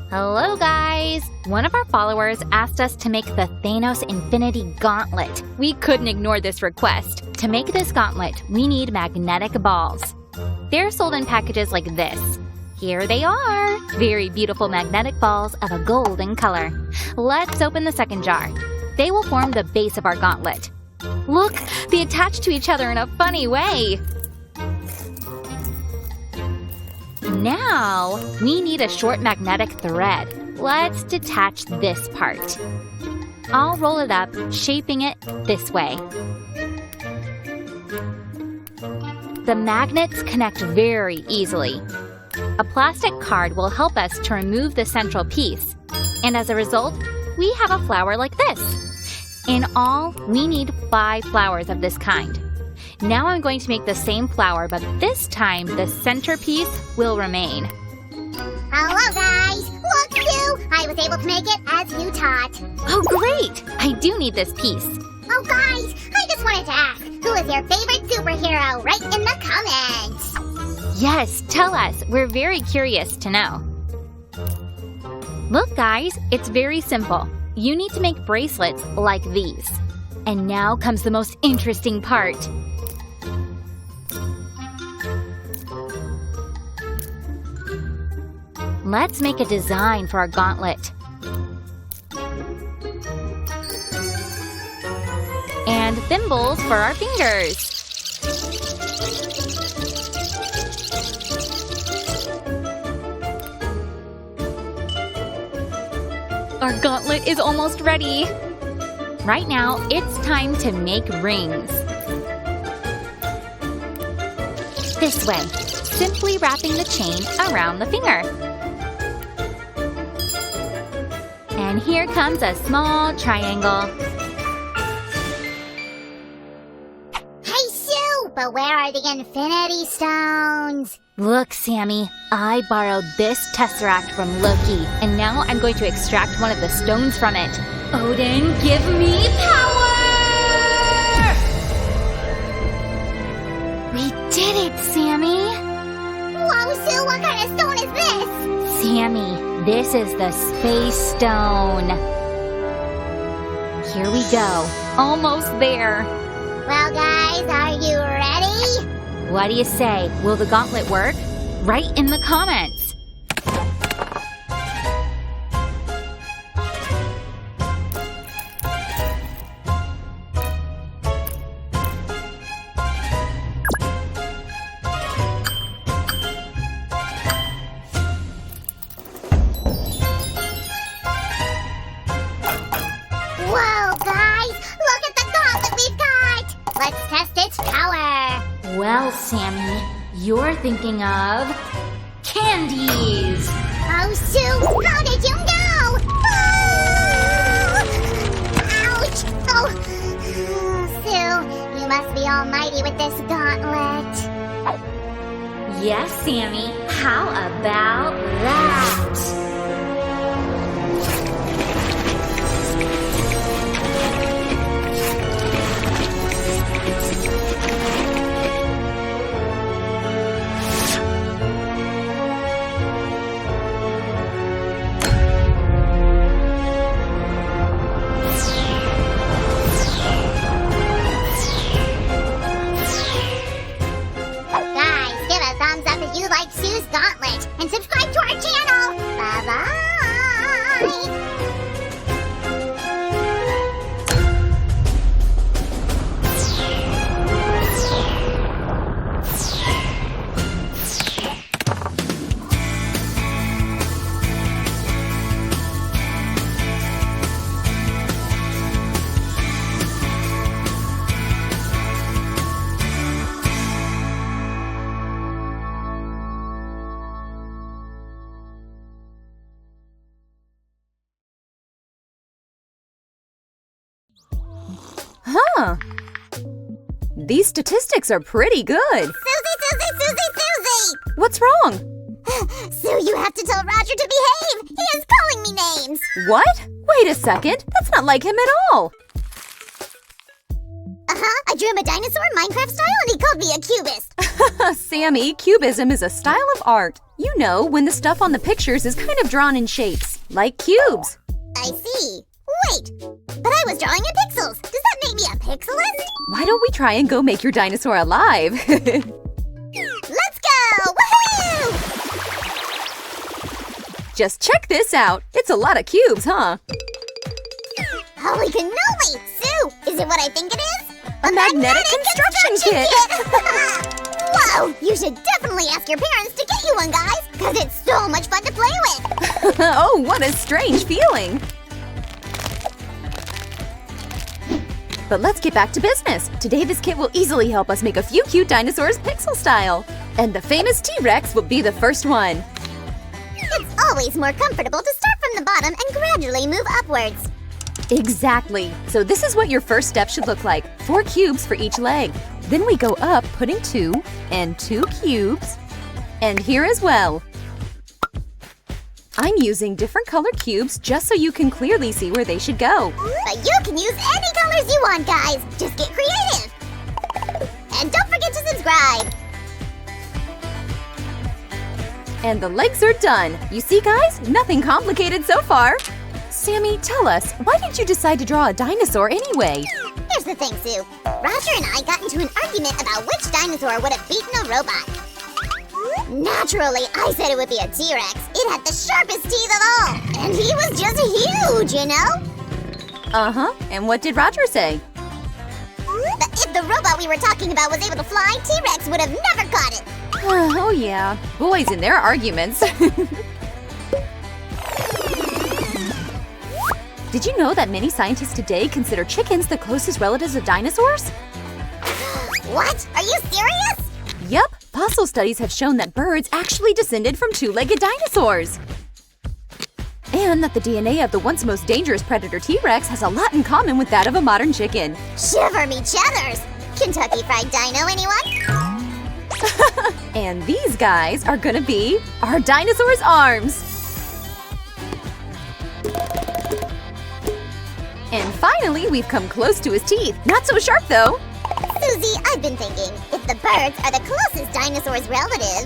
Hello, guys! One of our followers asked us to make the Thanos Infinity Gauntlet. We couldn't ignore this request. To make this gauntlet, we need magnetic balls. They're sold in packages like this. Here they are! Very beautiful magnetic balls of a golden color. Let's open the second jar. They will form the base of our gauntlet. Look! They attach to each other in a funny way! Now, we need a short magnetic thread. Let's detach this part. I'll roll it up, shaping it this way. The magnets connect very easily. A plastic card will help us to remove the central piece. And as a result, we have a flower like this. In all, we need 5 flowers of this kind. Now I'm going to make the same flower, but this time the centerpiece will remain. Hello, guys! Look, Sue! I was able to make it as you taught. Oh, great! I do need this piece. Oh, guys! I just wanted to ask, who is your favorite superhero? Write in the comments! Yes, tell us. We're very curious to know. Look, guys, it's very simple. You need to make bracelets like these. And now comes the most interesting part. Let's make a design for our gauntlet. And thimbles for our fingers. Our gauntlet is almost ready. Right now, it's time to make rings. This way, simply wrapping the chain around the finger. And here comes a small triangle. Hey, Sue! But where are the Infinity Stones? Look, Sammy, I borrowed this Tesseract from Loki, and now I'm going to extract one of the stones from it. Odin, give me power! We did it, Sammy! Whoa, Sue, what kind of stone is this? Sammy, this is the Space Stone. Here we go. Almost there. Well, guys, are you ready? What do you say? Will the gauntlet work? Write in the comments. Whoa, guys! Look at the gauntlet we've got! Let's test its power! Well, Sammy, you're thinking of candies. Oh, Sue! How did you know? Oh! Ouch! Oh! Sue, you must be almighty with this gauntlet. Yes, Sammy. How about that? Guys, give a thumbs up if you like Sue's gauntlet and subscribe to our channel. Bye-bye! Huh. These statistics are pretty good. Susie! What's wrong? Sue, you have to tell Roger to behave! He is calling me names! What? Wait a second. That's not like him at all. Uh-huh, I drew him a dinosaur Minecraft style and he called me a cubist. Sammy, cubism is a style of art. You know, when the stuff on the pictures is kind of drawn in shapes, like cubes. I see. Wait, but I was drawing in pixels. Does that make me a pixelist? Why don't we try and go make your dinosaur alive? Let's go! Woohoo! Just check this out. It's a lot of cubes, huh? Holy cannoli! Sue, is it what I think it is? A magnetic construction kit! Whoa! You should definitely ask your parents to get you one, guys, because it's so much fun to play with! Oh, what a strange feeling! But let's get back to business. Today this kit will easily help us make a few cute dinosaurs pixel style. And the famous T-Rex will be the first one. It's always more comfortable to start from the bottom and gradually move upwards. Exactly. So this is what your first step should look like. 4 cubes for each leg. Then we go up, putting 2 and 2 cubes. And here as well. I'm using different colored cubes just so you can clearly see where they should go. But you can use any colors you want, guys. Just get creative. And don't forget to subscribe. And the legs are done. You see, guys? Nothing complicated so far. Sammy, tell us, why did you decide to draw a dinosaur anyway? Here's the thing, Sue. Roger and I got into an argument about which dinosaur would have beaten a robot. Naturally, I said it would be a T-Rex. It had the sharpest teeth of all. And he was just huge, you know? Uh-huh. And what did Roger say? That if the robot we were talking about was able to fly, T-Rex would have never caught it. Oh, yeah. Boys and their arguments. Did you know that many scientists today consider chickens the closest relatives of dinosaurs? What? Are you serious? Yup. Fossil studies have shown that birds actually descended from 2-legged dinosaurs. And that the DNA of the once most dangerous predator T-Rex has a lot in common with that of a modern chicken. Shiver me cheddars! Kentucky Fried Dino, anyone? And these guys are gonna be our dinosaur's arms. And finally, we've come close to his teeth. Not so sharp, though. Susie, I've been thinking, if the birds are the closest dinosaurs' relatives,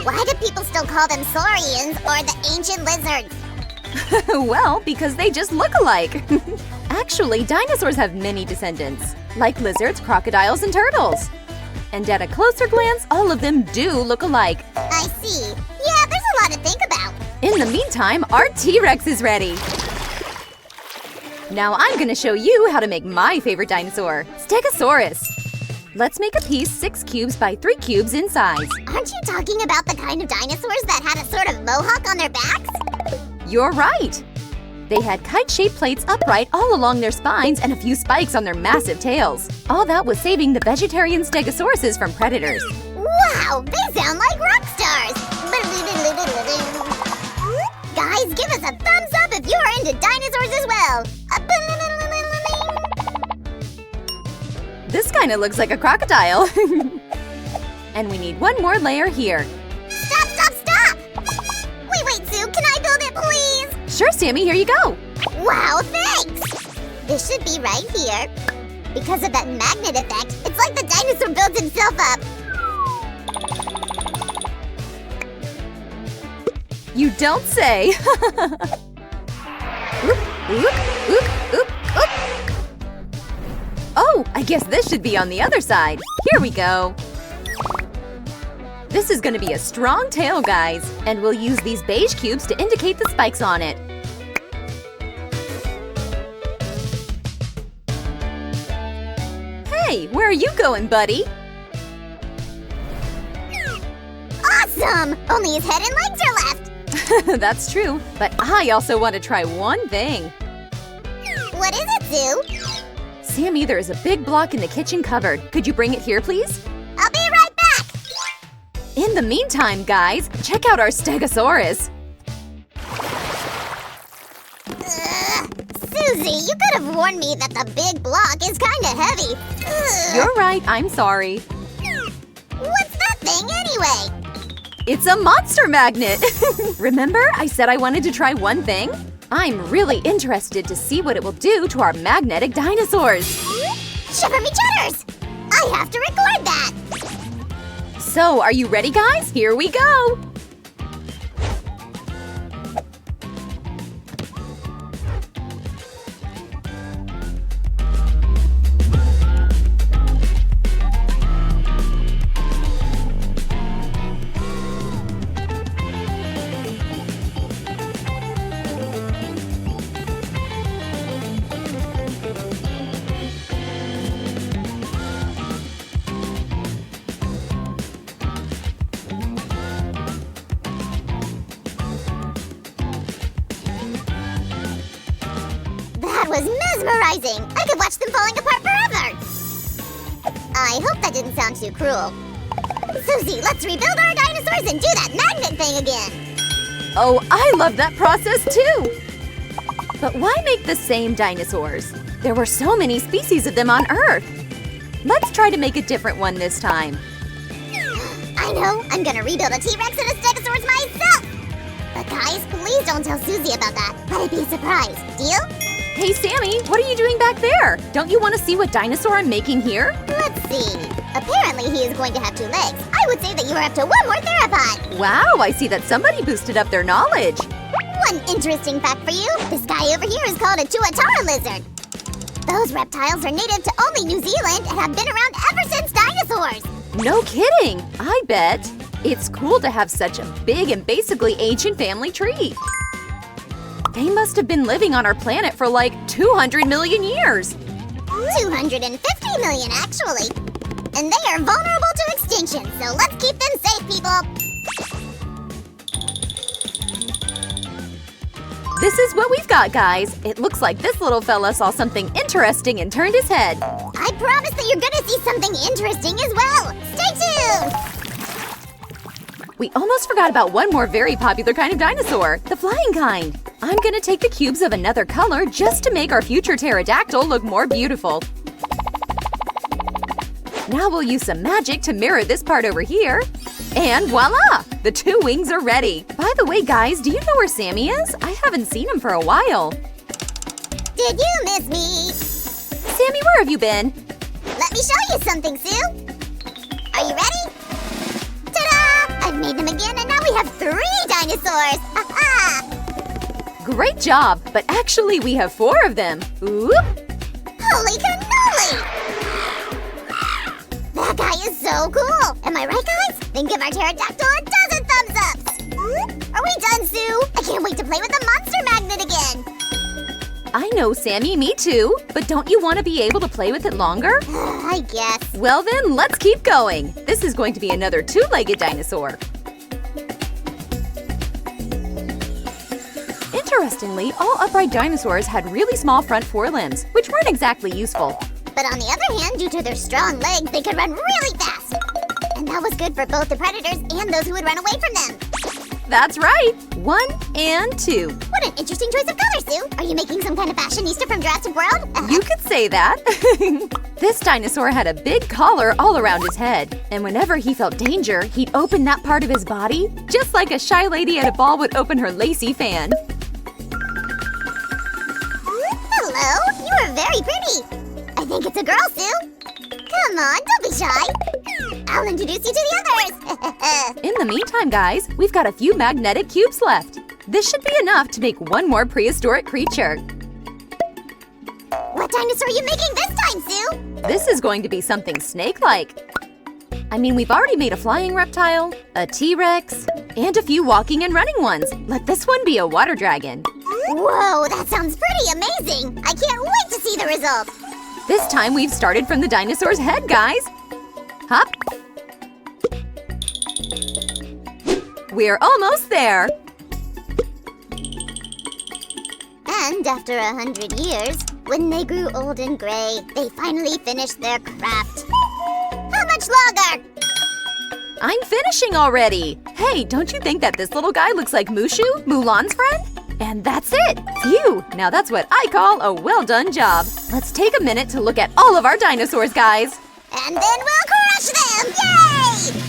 why do people still call them saurians or the ancient lizards? Well, because they just look alike. Actually, dinosaurs have many descendants, like lizards, crocodiles, and turtles. And at a closer glance, all of them do look alike. I see. Yeah, there's a lot to think about. In the meantime, our T-Rex is ready. Now I'm gonna show you how to make my favorite dinosaur, Stegosaurus. Let's make a piece 6 cubes by 3 cubes in size. Aren't you talking about the kind of dinosaurs that had a sort of mohawk on their backs? You're right. They had kite-shaped plates upright all along their spines and a few spikes on their massive tails. All that was saving the vegetarian Stegosauruses from predators. Wow, they sound like rock stars! Guys, give us a thumbs up if you're into dinosaurs as well! This kind of looks like a crocodile. And we need one more layer here. Stop, stop, stop! Wait, Sue, can I build it, please? Sure, Sammy, here you go. Wow, thanks! This should be right here. Because of that magnet effect, it's like the dinosaur builds himself up. You don't say. Oop, oop, oop, oop, oop. Oh, I guess this should be on the other side. Here we go. This is gonna be a strong tail, guys. And we'll use these beige cubes to indicate the spikes on it. Hey, where are you going, buddy? Awesome! Only his head and legs are left. That's true, but I also want to try one thing. What is it, Sue? Sammy, there is a big block in the kitchen cupboard. Could you bring it here, please? I'll be right back! In the meantime, guys, check out our Stegosaurus. Susie, you could have warned me that the big block is kinda heavy. You're right, I'm sorry. What's that thing anyway? It's a monster magnet! Remember, I said I wanted to try one thing? I'm really interested to see what it will do to our magnetic dinosaurs. Shiver me cheddars! I have to record that! So, are you ready, guys? Here we go! That was mesmerizing! I could watch them falling apart forever! I hope that didn't sound too cruel. Susie, let's rebuild our dinosaurs and do that magnet thing again! Oh, I love that process too! But why make the same dinosaurs? There were so many species of them on Earth. Let's try to make a different one this time. I know! I'm gonna rebuild a T-Rex and a Stegosaurus myself! But guys, please don't tell Susie about that. Let it be a surprise. Deal? Hey, Sammy, what are you doing back there? Don't you want to see what dinosaur I'm making here? Let's see. Apparently he is going to have 2 legs. I would say that you are up to 1 more theropod. Wow, I see that somebody boosted up their knowledge. One interesting fact for you. This guy over here is called a tuatara lizard. Those reptiles are native to only New Zealand and have been around ever since dinosaurs. No kidding, I bet. It's cool to have such a big and basically ancient family tree. They must have been living on our planet for like 200 million years. 250 million, actually. And they are vulnerable to extinction, so let's keep them safe, people. This is what we've got, guys. It looks like this little fella saw something interesting and turned his head. I promise that you're gonna see something interesting as well. Stay tuned! We almost forgot about one more very popular kind of dinosaur, the flying kind. I'm gonna take the cubes of another color just to make our future pterodactyl look more beautiful. Now we'll use some magic to mirror this part over here. And voila! The 2 wings are ready. By the way, guys, do you know where Sammy is? I haven't seen him for a while. Did you miss me? Sammy, where have you been? Let me show you something, Sue. Are you ready? Ta-da! I've made them again, and now we have 3 dinosaurs. Ha-ha! Great job, but actually we have 4 of them. Oop! Holy cannoli! That guy is so cool! Am I right, guys? Then give our pterodactyl a dozen thumbs ups! Are we done, Sue? I can't wait to play with the monster magnet again! I know, Sammy, me too. But don't you want to be able to play with it longer? I guess. Well then, let's keep going. This is going to be another 2-legged dinosaur. Interestingly, all upright dinosaurs had really small front forelimbs, which weren't exactly useful. But on the other hand, due to their strong legs, they could run really fast. And that was good for both the predators and those who would run away from them. That's right! 1 and 2. What an interesting choice of color, Sue! Are you making some kind of fashionista from Jurassic World? You could say that. This dinosaur had a big collar all around his head. And whenever he felt danger, he'd open that part of his body, just like a shy lady at a ball would open her lacy fan. Hello, you are very pretty. I think it's a girl, Sue. Come on, don't be shy. I'll introduce you to the others. In the meantime, guys, we've got a few magnetic cubes left. This should be enough to make one more prehistoric creature. What dinosaur are you making this time, Sue? This is going to be something snake-like. I mean, we've already made a flying reptile, a T-Rex, and a few walking and running ones. Let this one be a water dragon. Whoa, that sounds pretty amazing. I can't wait to see the result. This time we've started from the dinosaur's head, guys. Hop. We're almost there. And after 100 years, when they grew old and gray, they finally finished their craft. How much longer? I'm finishing already. Hey, don't you think that this little guy looks like Mushu, Mulan's friend? And that's it! Phew! Now that's what I call a well-done job. Let's take a minute to look at all of our dinosaurs, guys. And then we'll crush them! Yay!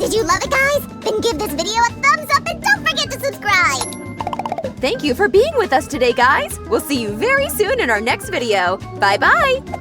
Did you love it, guys? Then give this video a thumbs up and don't forget to subscribe! Thank you for being with us today, guys. We'll see you very soon in our next video. Bye-bye.